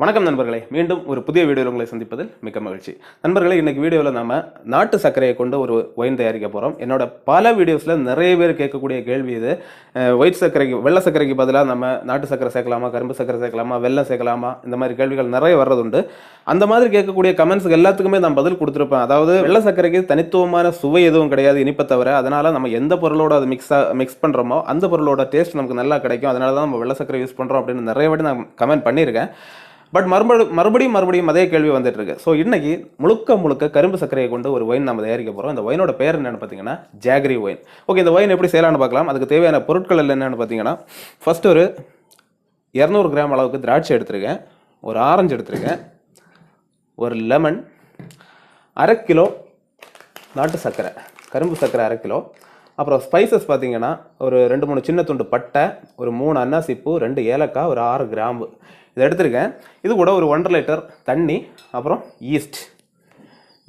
வணக்கம் நண்பர்களே, மீண்டும் ஒரு புதிய வீடியோவில் உங்களை சந்திப்பதில் மிக்க மகிழ்ச்சி. நண்பர்களே, இன்னைக்கு வீடியோவில் நம்ம நாட்டு சர்க்கரையை கொண்டு ஒரு ஒயின் தயாரிக்க போகிறோம். என்னோட பல வீடியோஸில் நிறைய பேர் கேட்கக்கூடிய கேள்வி இது. ஒயிட் சர்க்கரைக்கு வெள்ளை சர்க்கரைக்கு பதிலாக நம்ம நாட்டு சர்க்கரை சேர்க்கலாமா, கரும்பு சர்க்கரை சேர்க்கலாமா, வெள்ளம் சேர்க்கலாமா, இந்த மாதிரி கேள்விகள் நிறைய வர்றதுண்டு. அந்த மாதிரி கேட்கக்கூடிய கமெண்ட்ஸுக்கு எல்லாத்துக்குமே நான் பதில் கொடுத்துருப்பேன். அதாவது வெள்ளை சர்க்கரைக்கு தனித்துவமான சுவை எதுவும் கிடையாது, இனிப்பை தவிர. அதனால் நம்ம எந்த பொருளோட அது மிக்ஸ் பண்ணுறோமோ அந்த பொருளோட டேஸ்ட் நமக்கு நல்லா கிடைக்கும். அதனால தான் நம்ம வெள்ளை சர்க்கரை யூஸ் பண்ணுறோம் அப்படின்னு நிறைய வாட்டி நான் கமெண்ட் பண்ணியிருக்கேன். பட் மறுபடியும் அதே கேள்வி வந்துட்டு இருக்கு. ஸோ இன்னைக்கு முழுக்க கரும்பு சர்க்கரையை கொண்டு ஒரு ஒயின் நம்ம தயாரிக்க போகிறோம். இந்த ஒயினோட பேர் என்னென்னு பார்த்தீங்கன்னா ஜாகரி ஒயின். ஓகே, இந்த ஒயின் எப்படி செய்யலாம்னு பார்க்கலாம். அதுக்கு தேவையான பொருட்கள் என்னென்னு பார்த்தீங்கன்னா, ஃபர்ஸ்ட் ஒரு 200 கிராம் அளவுக்கு திராட்சை எடுத்துருக்கேன், ஒரு ஆரஞ்சு எடுத்துருக்கேன், ஒரு லெமன், 1/2 கிலோ நாட்டு சர்க்கரை, கரும்பு சர்க்கரை 1/2 கிலோ. அப்புறம் ஸ்பைசஸ் பார்த்தீங்கன்னா ஒரு 2-3 சின்ன துண்டு பட்டை, ஒரு 3 அன்னாசிப்பூ, 2 ஏலக்காய், ஒரு 6 கிராம்பு இதை எடுத்திருக்கேன். இது கூட ஒரு 1.5 லிட்டர் தண்ணி, அப்புறம் ஈஸ்ட்,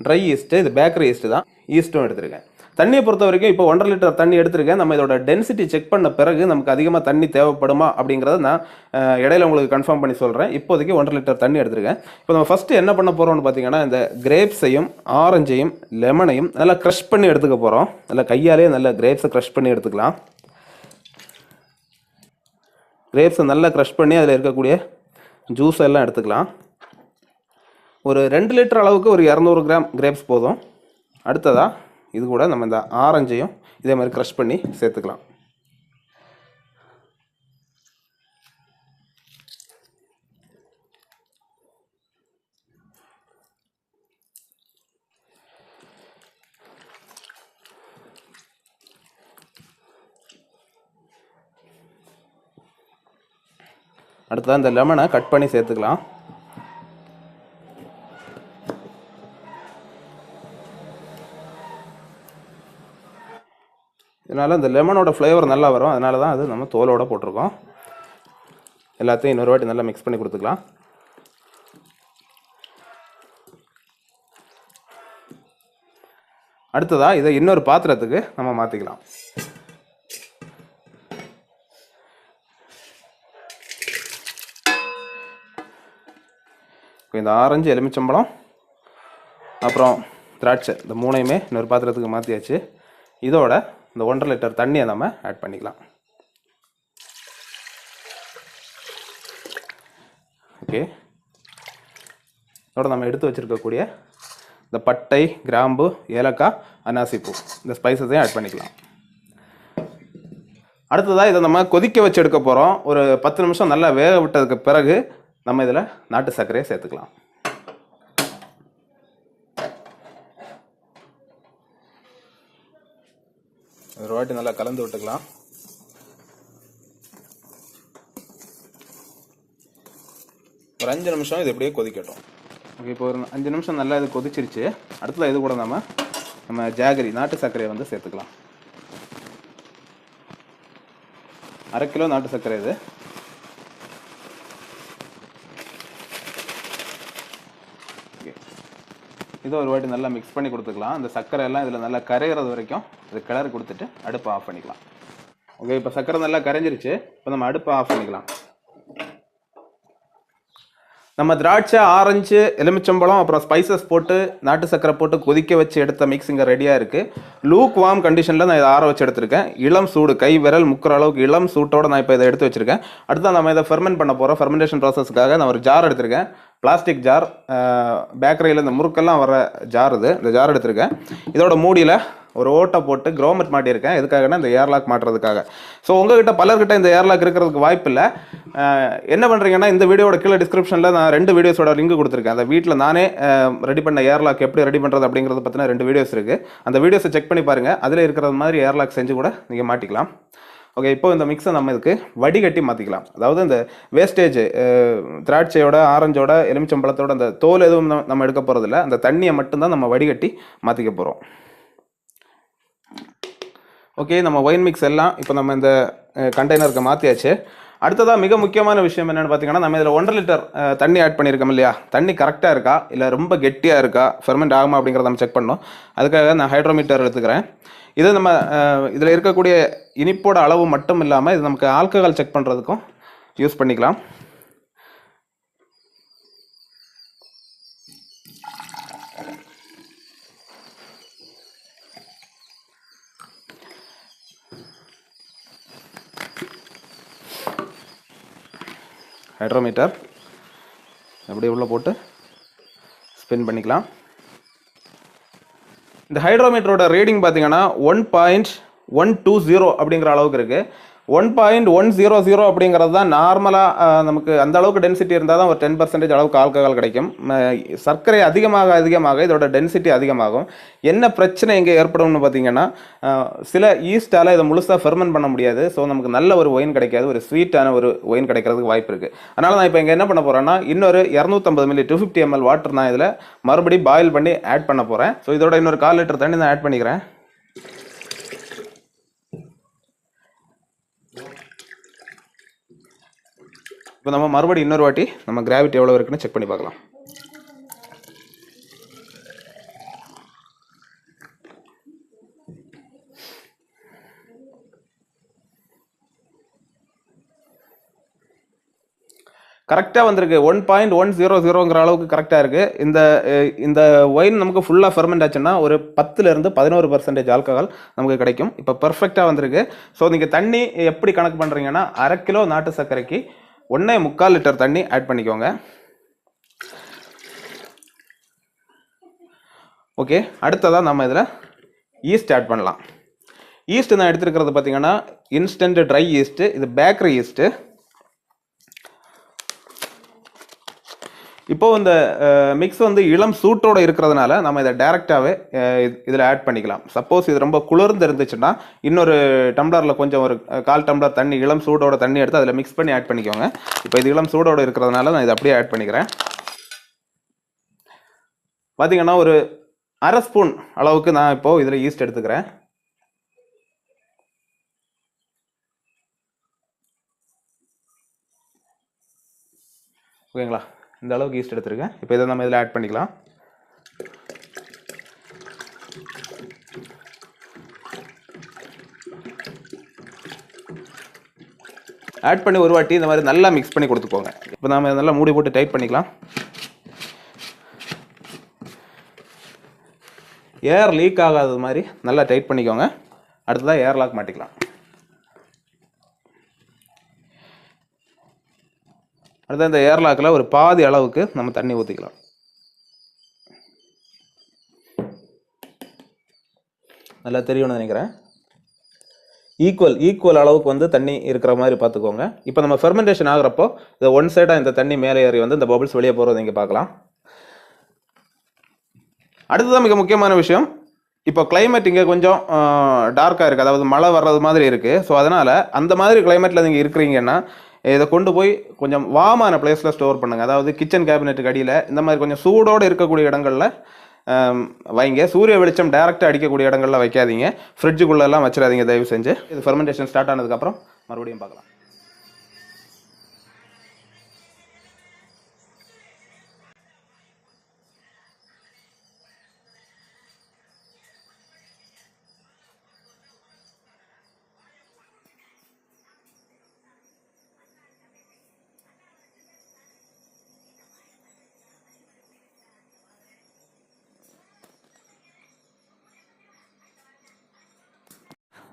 ட்ரை ஈஸ்ட்டு, இது பேக்கரி ஈஸ்ட்டு தான், ஈஸ்ட்டும் எடுத்திருக்கேன். தண்ணியை பொறுத்த வரைக்கும் இப்போ 1.5 லிட்டர் தண்ணி எடுத்திருக்கேன். நம்ம இதோட டென்சிட்டி செக் பண்ண பிறகு நமக்கு அதிகமாக தண்ணி தேவைப்படுமா அப்படிங்கிறத நான் இடையில உங்களுக்கு கன்ஃபார்ம் பண்ணி சொல்கிறேன். இப்போதைக்கு 1.5 லிட்டர் தண்ணி எடுத்திருக்கேன். இப்போ நம்ம ஃபஸ்ட்டு என்ன பண்ண போகிறோம்னு பார்த்தீங்கன்னா, இந்த கிரேப்ஸையும் ஆரஞ்சையும் லெமனையும் நல்லா க்ரஷ் பண்ணி எடுத்துக்க போகிறோம். நல்லா கையாலேயே நல்லா கிரேப்ஸை க்ரஷ் பண்ணி எடுத்துக்கலாம். கிரேப்ஸை நல்லா க்ரஷ் பண்ணி அதில் இருக்கக்கூடிய ஜூஸ் எல்லாம் எடுத்துக்கலாம். ஒரு 2 லிட்டர் அளவுக்கு ஒரு 200 கிராம் கிரேப்ஸ் போதும். அடுத்ததாக இது கூட நம்ம இந்த ஆரஞ்சையும் இதே மாதிரி க்ரஷ் பண்ணி சேர்த்துக்கலாம். அடுத்ததாக இந்த லெமனை கட் பண்ணி சேர்த்துக்கலாம். இதனால் இந்த லெமனோட ஃப்ளேவர் நல்லா வரும். அதனால தான் அது நம்ம தோலோடு போட்டிருக்கோம். எல்லாத்தையும் இன்னொரு வாட்டி நல்லா மிக்ஸ் பண்ணி கொடுத்துக்கலாம். அடுத்ததாக இதை இன்னொரு பாத்திரத்துக்கு நம்ம மாற்றிக்கலாம். இந்த ஆரஞ்சு, எலுமிச்சம்பழம், அப்புறம் திராட்சை, இந்த மூணையுமே இன்னொரு பாத்திரத்துக்கு மாற்றியாச்சு. இதோட இந்த 1.5 லிட்டர் தண்ணியை நம்ம ஆட் பண்ணிக்கலாம். ஓகே, இதோட நம்ம எடுத்து வச்சுருக்கக்கூடிய இந்த பட்டை, கிராம்பு, ஏலக்காய், அன்னாசிப்பூ, இந்த ஸ்பைசஸையும் ஆட் பண்ணிக்கலாம். அடுத்ததாக இதை நம்ம கொதிக்க வச்சு எடுக்க போகிறோம். ஒரு 10 நிமிஷம் நல்லா வேக விட்டதுக்கு பிறகு நம்ம இதில் நாட்டு சர்க்கரையை சேர்த்துக்கலாம். ஒரு வாட்டி நல்லா கலந்து விட்டுக்கலாம். ஒரு 5 நிமிஷம் இது எப்படியே கொதிக்கட்டும். ஓகே, இப்போ ஒரு 5 நிமிஷம் நல்லா இது கொதிச்சிருச்சு. அடுத்தது இது கூட நம்ம ஜாகரி நாட்டு சர்க்கரையை வந்து சேர்த்துக்கலாம். 1/2 கிலோ நாட்டு சர்க்கரை இது. இதை ஒரு வாட்டி நல்லா மிக்ஸ் பண்ணி கொடுத்துக்கலாம். அந்த சர்க்கரை எல்லாம் இதில் நல்லா கரைகிறது வரைக்கும் இது கிளறி கொடுத்துட்டு அடுப்பை ஆஃப் பண்ணிக்கலாம். ஓகே, இப்போ சர்க்கரை நல்லா கரைஞ்சிருச்சு. இப்போ நம்ம அடுப்பை ஆஃப் பண்ணிக்கலாம். நம்ம திராட்சை, ஆரஞ்சு, எலுமிச்சம்பழம், அப்புறம் ஸ்பைசஸ் போட்டு நாட்டு சர்க்கரை போட்டு கொதிக்க வச்சு எடுத்த மிக்ஸ் இங்கே ரெடியாக இருக்குது. லூக் வார்ம் கண்டிஷனில் நான் இதை ஆற வச்சு எடுத்திருக்கேன். இளம் சூடு, கை விரல் முக்கிற அளவுக்கு இளம் சூட்டோடு நான் இப்போ இதை எடுத்து வச்சுருக்கேன். அடுத்து நம்ம இதை ஃபெர்மெண்ட் பண்ண போகிறோம். ஃபெர்மெண்டேஷன் ப்ராசஸ்க்காக நான் ஒரு ஜார் எடுத்திருக்கேன். பிளாஸ்டிக் ஜார், பேக்கரியில் இந்த முறுக்கெல்லாம் வர ஜார் இது. இந்த ஜார் எடுத்திருக்கேன். இதோட மூடியில் ஒரு ஓட்டை போட்டு க்ரோமெட் மாட்டியிருக்கேன். எதுக்காகனா இந்த ஏர்லாக் மாட்டுறதுக்காக. ஸோ உங்கள்கிட்ட பலர்கிட்ட இந்த ஏர்லாக் இருக்கிறதுக்கு வாய்ப்பு இல்லை. என்ன பண்ணுறீங்கன்னா, இந்த வீடியோட கீழே டிஸ்கிரிப்ஷனில் நான் 2 வீடியோஸோட லிங்க் கொடுத்துருக்கேன். அந்த வீட்டில் நானே ரெடி பண்ண ஏர்லாக் எப்படி ரெடி பண்ணுறது அப்படிங்கிறத பற்றின 2 வீடியோஸ் இருக்குது. அந்த வீடியோஸை செக் பண்ணி பாருங்கள். அதில் இருக்கிறது மாதிரி ஏர்லாக் செஞ்சு கூட நீங்கள் மாட்டிக்கலாம். ஓகே, இப்போ இந்த மிக்ஸை நம்ம இதுக்கு வடிகட்டி மாற்றிக்கலாம். அதாவது இந்த வேஸ்டேஜ் திராட்சையோட, ஆரஞ்சோட, எலுமிச்சம்பழத்தோட அந்த தோல் எதுவும் நம்ம எடுக்க போகிறதில்ல. அந்த தண்ணியை மட்டும்தான் நம்ம வடிகட்டி மாற்றிக்க போகிறோம். ஓகே, நம்ம ஒயின் மிக்ஸ் எல்லாம் இப்போ நம்ம இந்த கண்டெய்னருக்கு மாற்றியாச்சு. அடுத்ததாக மிக முக்கியமான விஷயம் என்னென்னு பார்த்தீங்கன்னா, நம்ம இதில் 1.5 லிட்டர் தண்ணி ஆட் பண்ணியிருக்கோம் இல்லையா, தண்ணி கரெக்டாக இருக்கா இல்லை ரொம்ப கெட்டியாக இருக்கா, ஃபெர்மெண்ட் ஆகுமா அப்படிங்கிறத நம்ம செக் பண்ணணும். அதுக்காக நான் ஹைட்ரோமீட்டர் எடுத்துக்கிறேன். இது நம்ம இதில் இருக்கக்கூடிய இனிப்போட அளவு மட்டும் இல்லாமல் இது நமக்கு ஆல்கஹால் செக் பண்ணுறதுக்கும் யூஸ் பண்ணிக்கலாம். ஹைட்ரோமீட்டர் அப்படியே உள்ளே போட்டு ஸ்பின் பண்ணிக்கலாம். இந்த ஹைட்ரோமீட்டரோட ரீடிங் பார்த்தீங்கன்னா 1.120 அப்படிங்கிற அளவுக்கு இருக்குது. 1.100 அப்படிங்கிறது தான் நார்மலாக நமக்கு அந்த அளவுக்கு டென்சிட்டி இருந்தால் தான் ஒரு 10% அளவுக்கு ஆல்கஹால் கிடைக்கும். சர்க்கரை அதிகமாக இதோட டென்சிட்டி அதிகமாகும். என்ன பிரச்சனை எங்கே ஏற்படும்னு பார்த்தீங்கன்னா, சில ஈஸ்டால் இதை முழுசாக ஃபெர்மெண்ட் பண்ண முடியாது. ஸோ நமக்கு நல்ல ஒரு ஒயின் கிடைக்காது, ஒரு ஸ்வீட்டான ஒரு ஒயின் கிடைக்கிறதுக்கு வாய்ப்பு இருக்குது. அதனால் நான் இப்போ இங்கே என்ன பண்ண போகிறேன்னா, இன்னொரு 250 ml 250 ml வாட்டர் நான் இதில் மறுபடியும் பாயில் பண்ணி ஆட் பண்ண போகிறேன். ஸோ இதோட இன்னொரு 1/4 லிட்டர் தண்ணி நான் ஆட் பண்ணிக்கிறேன். இப்போ நம்ம மறுபடியும் இன்னொரு வாட்டி நம்ம கிராவிட்டி எவ்வளோ இருக்குன்னு செக் பண்ணி பார்க்கலாம். கரெக்டாக வந்திருக்கு. 1.100ங்கிற அளவுக்கு கரெக்டாக இருக்குது. இந்த ஒயின் நமக்கு ஃபுல்லாக ஃபெர்மெண்ட் ஆச்சுன்னா ஒரு 10லேருந்து 11% ஆல்கஹால் நமக்கு கிடைக்கும். இப்போ பர்ஃபெக்டாக வந்திருக்கு. ஸோ நீங்கள் தண்ணி எப்படி கணக்கு பண்ணுறீங்கன்னா, 1/2 கிலோ நாட்டு சர்க்கரைக்கு 1.25 லிட்டர் தண்ணி ஆட் பண்ணிக்கோங்க. ஓகே, அடுத்ததாக நம்ம இதில் ஈஸ்ட் ஆட் பண்ணலாம். ஈஸ்ட் நான் எடுத்துருக்கிறது பார்த்தீங்கன்னா இன்ஸ்டன்ட் ட்ரை ஈஸ்ட்டு, இது பேக்கரி ஈஸ்ட்டு. இப்போது இந்த மிக்ஸ் வந்து இளம் சூட்டோடு இருக்கிறதுனால நம்ம இதை டைரெக்டாகவே இதில் ஆட் பண்ணிக்கலாம். சப்போஸ் இது ரொம்ப குளிர்ந்து இருந்துச்சுன்னா இன்னொரு டம்ளரில் கொஞ்சம் ஒரு 1/4 டம்ளர் தண்ணி, இளம் சூடோட தண்ணி எடுத்து அதில் மிக்ஸ் பண்ணி ஆட் பண்ணிக்கோங்க. இப்போ இது இளம் சூடோடு இருக்கிறதுனால நான் இதை அப்படியே ஆட் பண்ணிக்கிறேன். பார்த்தீங்கன்னா ஒரு 1/2 ஸ்பூன் அளவுக்கு நான் இப்போது இதில் ஈஸ்ட் எடுத்துக்கிறேன். ஓகேங்களா, இந்த அளவுக்கு ஈஸ்ட் எடுத்துருக்கேன். இப்போ இதை நம்ம இதில் ஆட் பண்ணிக்கலாம். ஆட் பண்ணி ஒரு வாட்டி இந்த மாதிரி நல்லா மிக்ஸ் பண்ணி கொடுத்துக்கோங்க. இப்போ நம்ம நல்லா மூடி போட்டு டைட் பண்ணிக்கலாம். ஏர் லீக் ஆகாதது மாதிரி நல்லா டைட் பண்ணிக்கோங்க. அடுத்ததாக ஏர் லாக் மாட்டிக்கலாம். அடுத்த இந்த ஏர்லாக்கில் ஒரு பாதி அளவுக்கு நம்ம தண்ணி ஊற்றிக்கலாம். நல்லா தெரியும்னு நினைக்கிறேன். ஈக்குவல் அளவுக்கு வந்து தண்ணி இருக்கிற மாதிரி பார்த்துக்கோங்க. இப்போ நம்ம ஃபெர்மெண்டேஷன் ஆகிறப்போ இந்த ஒன் சைடாக இந்த தண்ணி மேலே ஏறி வந்து இந்த பபிள்ஸ் வெளியே போகிறத இங்கே பார்க்கலாம். அடுத்ததான் மிக முக்கியமான விஷயம், இப்போ கிளைமேட் இங்கே கொஞ்சம் டார்க்காக இருக்குது, அதாவது மழை வர்றது மாதிரி இருக்குது. ஸோ அதனால் அந்த மாதிரி கிளைமேட்டில் நீங்கள் இருக்கிறீங்கன்னா இதை கொண்டு போய் கொஞ்சம் வார்மான பிளேஸில் ஸ்டோர் பண்ணுங்கள். அதாவது கிச்சன் கேபினெட்டுக்கு அடியில் இந்த மாதிரி கொஞ்சம் சூடோடு இருக்கக்கூடிய இடங்களில் வைங்க. சூரிய வெளிச்சம் டைரெக்டாக அடிக்கக்கூடிய இடங்களில் வைக்காதீங்க. ஃப்ரிட்ஜுக்குள்ளெல்லாம் வச்சிடாதீங்க தயவு செஞ்சு. இது ஃபெர்மெண்டேஷன் ஸ்டார்ட் ஆனதுக்கப்புறம் மறுபடியும் பார்க்கலாம்.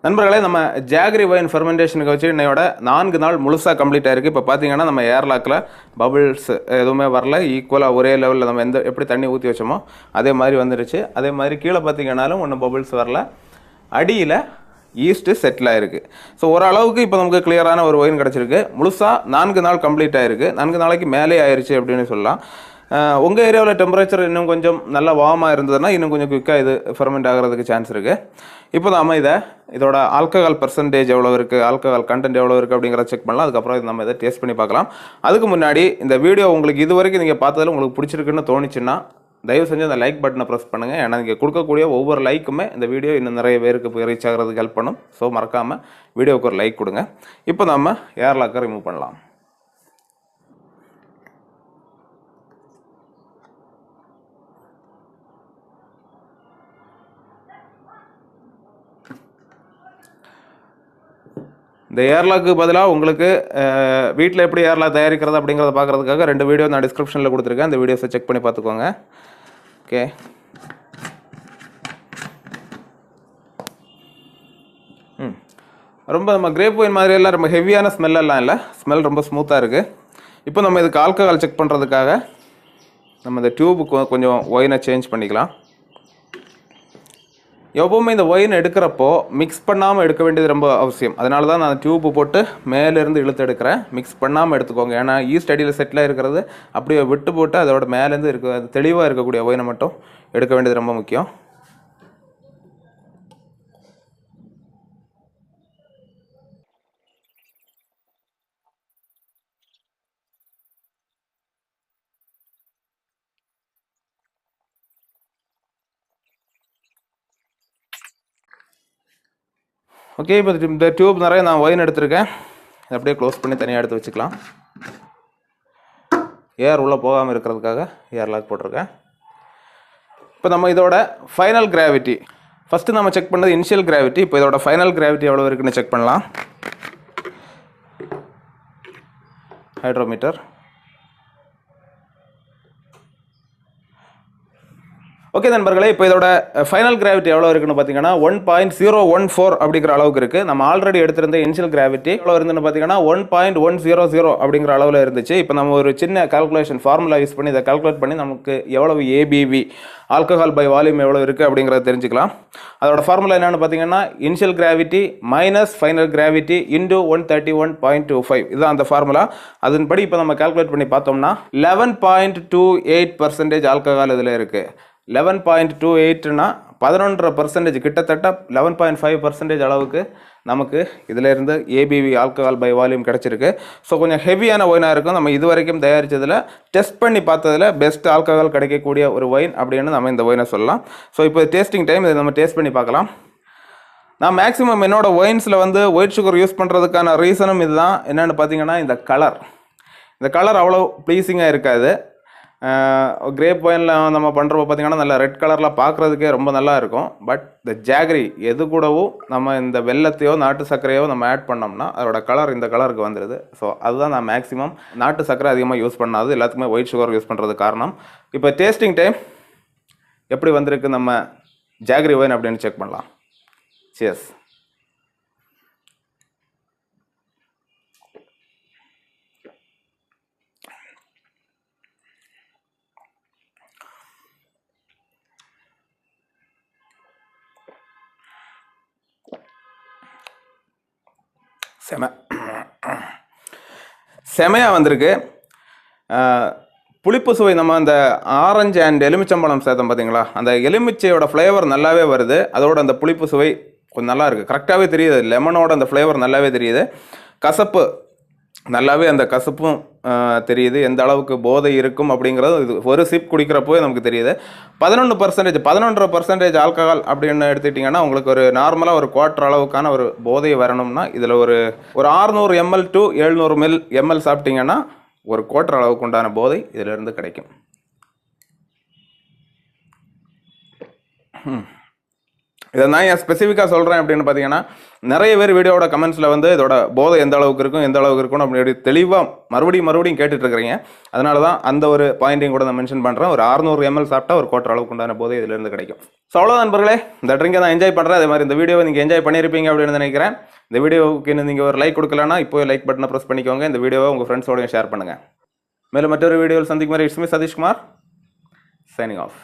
நண்பர்களே, நம்ம ஜாகரி வைன் ஃபெர்மெண்டேஷனுக்கு வச்சு என்னையோட 4 நாள் முழுசாக கம்ப்ளீட் ஆயிருக்கு. இப்போ பார்த்தீங்கன்னா நம்ம ஏர்லாக்கில் பபிள்ஸ் எதுவுமே வரல. ஈக்குவலாக ஒரே லெவலில் நம்ம எப்படி தண்ணி ஊற்றி வச்சோமோ அதே மாதிரி வந்துருச்சு. அதே மாதிரி கீழே பார்த்தீங்கன்னாலும் ஒன்றும் பபிள்ஸ் வரல. அடியில் ஈஸ்ட்டு செட்டில் ஆகிருக்கு. ஸோ ஓரளவுக்கு இப்போ நமக்கு கிளியரான ஒரு ஒயின் கிடச்சிருக்கு. முழுசாக 4 நாள் கம்ப்ளீட் ஆகிருக்கு. 4 நாளைக்கு மேலே ஆயிடுச்சு அப்படின்னு சொல்லலாம். உங்கள் ஏரியாவில் டெம்பரேச்சர் இன்னும் கொஞ்சம் நல்லா வார்மாக இருந்ததுன்னா இன்னும் கொஞ்சம் குயிக்காக இது ஃபெர்மெண்ட் ஆகிறதுக்கு சான்ஸ் இருக்குது. இப்போ நம்ம இதோட ஆல்கஹால் பர்சன்டேஜ் எவ்வளோ இருக்குது, ஆல்கஹால் கண்டென்ட் எவ்வளோ இருக்குது அப்படிங்கிறத செக் பண்ணலாம். அதுக்கப்புறம் நம்ம இதை டேஸ்ட் பண்ணி பார்க்கலாம். அதுக்கு முன்னாடி இந்த வீடியோ உங்களுக்கு இது வரைக்கும் நீங்கள் பார்த்ததில் உங்களுக்கு பிடிச்சிருக்குன்னு தோணுச்சுன்னா தயவு செஞ்சு அந்த லைக் பட்டனை ப்ரெஸ் பண்ணுங்கள். ஏன்னா நீங்கள் கொடுக்கக்கூடிய ஒவ்வொரு லைக்குமே இந்த வீடியோ இன்னும் நிறைய பேருக்கு போய் ரீச் ஆகிறதுக்கு ஹெல்ப் பண்ணும். ஸோ மறக்காமல் வீடியோவுக்கு ஒரு லைக் கொடுங்க. இப்போ நம்ம ஏர்லாக்கை ரிமூவ் பண்ணலாம். இந்த ஏர்லாக்கு பதிலாக உங்களுக்கு வீட்டில் எப்படி ஏர்லாக் தயாரிக்கிறது அப்படிங்கிறத பார்க்குறதுக்காக 2 வீடியோ நான் டிஸ்கிரிப்ஷனில் கொடுத்துருக்கேன். அந்த வீடியோஸை செக் பண்ணி பார்த்துக்கோங்க. ஓகே, ரொம்ப நம்ம கிரேப் ஒயின் மாதிரியெல்லாம் ரொம்ப ஹெவியான ஸ்மெல்லாம் இல்லை, ஸ்மெல் ரொம்ப ஸ்மூத்தாக இருக்குது. இப்போ நம்ம இதுக்கு ஆல்கஹால் செக் பண்ணுறதுக்காக நம்ம இந்த டியூபுக்கு கொஞ்சம் ஒயினை சேஞ்ச் பண்ணிக்கலாம். எப்போவுமே இந்த ஒயின் எடுக்கிறப்போ மிக்ஸ் பண்ணாமல் எடுக்க வேண்டியது ரொம்ப அவசியம். அதனால தான் நான் டியூப்பு போட்டு மேலேருந்து இழுத்து எடுக்கிறேன். மிக்ஸ் பண்ணாமல் எடுத்துக்கோங்க. ஏன்னா ஈஸ்ட் அடியில் செட்டில் இருக்கிறது அப்படியே விட்டு போட்டு அதோட மேலேருந்து தெளிவாக இருக்கக்கூடிய ஒயினை மட்டும் எடுக்க வேண்டியது ரொம்ப முக்கியம். ஓகே, இப்போ இந்த டியூப் நிறைய நான் ஒயின் எடுத்துருக்கேன். அப்படியே க்ளோஸ் பண்ணி தனியாக எடுத்து வச்சுக்கலாம். ஏர் உள்ளே போகாமல் இருக்கிறதுக்காக ஏர் லாக் போட்டிருக்கேன். இப்போ நம்ம இதோட ஃபைனல் கிராவிட்டி ஃபஸ்ட்டு நம்ம செக் பண்ணது இனிஷியல் கிராவிட்டி. இப்போ இதோட ஃபைனல் கிராவிட்டி எவ்வளோ இருக்குன்னு செக் பண்ணலாம். ஹைட்ரோமீட்டர். ஓகே நண்பர்களே, இப்போ இதோட ஃபைனல் கிராவிட்டி எவ்வளோ இருக்குன்னு பார்த்தீங்கன்னா 1.014 அப்படிங்கிற அளவுக்கு இருக்குது. நம்ம ஆல்ரெடி எடுத்திருந்த இனிஷியல் கிராவிட்டி எவ்வளோ இருந்துன்னு பார்த்தீங்கன்னா 1.100 அப்படிங்கிற அளவில் இருந்துச்சு. இப்போ நம்ம ஒரு சின்ன கால்குலேஷன் ஃபார்முலா யூஸ் பண்ணி இதை கால்குலேட் பண்ணி நமக்கு எவ்வளவு ஏபிவி ஆல்கஹால் பை வால்யூம் எவ்வளோ இருக்குது அப்படிங்கிறத தெரிஞ்சுக்கலாம். அதோட ஃபார்முலா என்னென்னு பார்த்தீங்கன்னா initial gravity minus final gravity into 131.25 இதுதான் அந்த ஃபார்முலா. அதன்படி இப்போ நம்ம கால்குலேட் பண்ணி பார்த்தோம்னா 11.28% ஆல்கஹால் இதில் இருக்குது. 11.28னா 11.5%, கிட்டத்தட்ட 11.5% அளவுக்கு நமக்கு இதில் இருந்து ஏபிவி ஆல்கஹால் பை வால்யூம் கிடச்சிருக்கு. ஸோ கொஞ்சம் ஹெவியான ஒயினாக இருக்கும். நம்ம இது வரைக்கும் தயாரித்ததில் டெஸ்ட் பண்ணி பார்த்ததில் பெஸ்ட் ஆல்கஹால் கிடைக்கக்கூடிய ஒரு ஒயின் அப்படின்னு நம்ம இந்த ஒயினை சொல்லலாம். ஸோ இப்போ டேஸ்டிங் டைம் இதை நம்ம டேஸ்ட் பண்ணி பார்க்கலாம். நான் மேக்ஸிமம் என்னோட ஒயின்ஸில் வந்து ஒயிட் சுகர் யூஸ் பண்ணுறதுக்கான ரீசனும் இதுதான். என்னென்னு பார்த்தீங்கன்னா இந்த கலர் அவ்வளோ ப்ளீஸிங்காக இருக்காது. கிரேப் ஒயினில் நம்ம பண்ணுறப்ப பார்த்திங்கன்னா நல்லா ரெட் கலரில் பார்க்குறதுக்கே ரொம்ப நல்லா இருக்கும். பட் இந்த ஜாகரி எது கூடவும் நம்ம இந்த வெல்லத்தையோ நாட்டு சர்க்கரையோ நம்ம ஆட் பண்ணோம்னா அதோட கலர் இந்த கலருக்கு வந்துடுது. ஸோ அதுதான் நான் மேக்ஸிமம் நாட்டு சர்க்கரை அதிகமாக யூஸ் பண்ணாது, எல்லாத்துக்குமே ஒயிட் சுகர் யூஸ் பண்ணுறது காரணம். இப்போ டேஸ்டிங் டைம் எப்படி வந்திருக்கு நம்ம ஜாகரி ஒயின் அப்படின்னு செக் பண்ணலாம். சியர்ஸ். செமையாக வந்திருக்கு. புளிப்பு சுவை நம்ம அந்த ஆரஞ்சு அண்ட் எலுமிச்சம்பழம் சேர்த்தோம் பார்த்தீங்களா, அந்த எலுமிச்சையோட ஃப்ளேவர் நல்லாவே வருது. அதோட அந்த புளிப்பு சுவை கொஞ்சம் நல்லா இருக்குது, கரெக்டாகவே தெரியுது. லெமனோட அந்த ஃப்ளேவர் நல்லாவே தெரியுது. கசப்பு நல்லாவே அந்த கசப்பும் தெரியுது. எந்த அளவுக்கு போதை இருக்கும் அப்படிங்கிறது இது ஒரு சிப் குடிக்கிறப்போவே நமக்கு தெரியுது. 11% ஆல்கஹால் அப்படின்னு எடுத்துக்கிட்டிங்கன்னா உங்களுக்கு ஒரு நார்மலாக ஒரு குவார்ட்டர் அளவுக்கான ஒரு போதை வரணும்னா இதில் ஒரு 600 ml to 700 ml சாப்பிட்டிங்கன்னா ஒரு குவார்ட்டர் அளவுக்கு உண்டான போதை இதிலிருந்து கிடைக்கும். இதை நான் ஏன் ஸ்பெசிஃபிக்காக சொல்கிறேன் அப்படின்னு பார்த்தீங்கன்னா நிறைய பேர் வீடியோட கமெண்ட்ஸில் வந்து இதோட போதை எந்த அளவுக்கு இருக்கும் அப்படி தெளிவாக மறுபடியும் கேட்டுட்ருக்கிறீங்க. அதனால தான் அந்த ஒரு பாயிண்ட்டையும் கூட நான் மென்ஷன் பண்ணுறேன். ஒரு 600 ml சாப்பிட்டா ஒரு குவார்ட்டர் அளவுக்கு உண்டான போதை இதிலிருந்து கிடைக்கும். ஸோ அவ்வளோ நண்பர்களே, இந்த ட்ரிங்கை நான் என்ஜாய் பண்ணுறேன். அதே மாதிரி இந்த வீடியோவை நீங்கள் என்ஜாய் பண்ணியிருப்பீங்க அப்படின்னு நினைக்கிறேன். இந்த வீடியோவுக்கு இன்னும் நீங்கள் ஒரு லைக் கொடுக்கலன்னா இப்போ லைக் பட்டனை ப்ரெஸ் பண்ணிக்கோங்க. இந்த வீடியோவை உங்கள் ஃப்ரெண்ட்ஸோடையும் ஷேர் பண்ணுங்கள். மேலும் மற்றொரு வீடியோவில் சந்திக்கும் வரை it's me Satishkumar, signing of.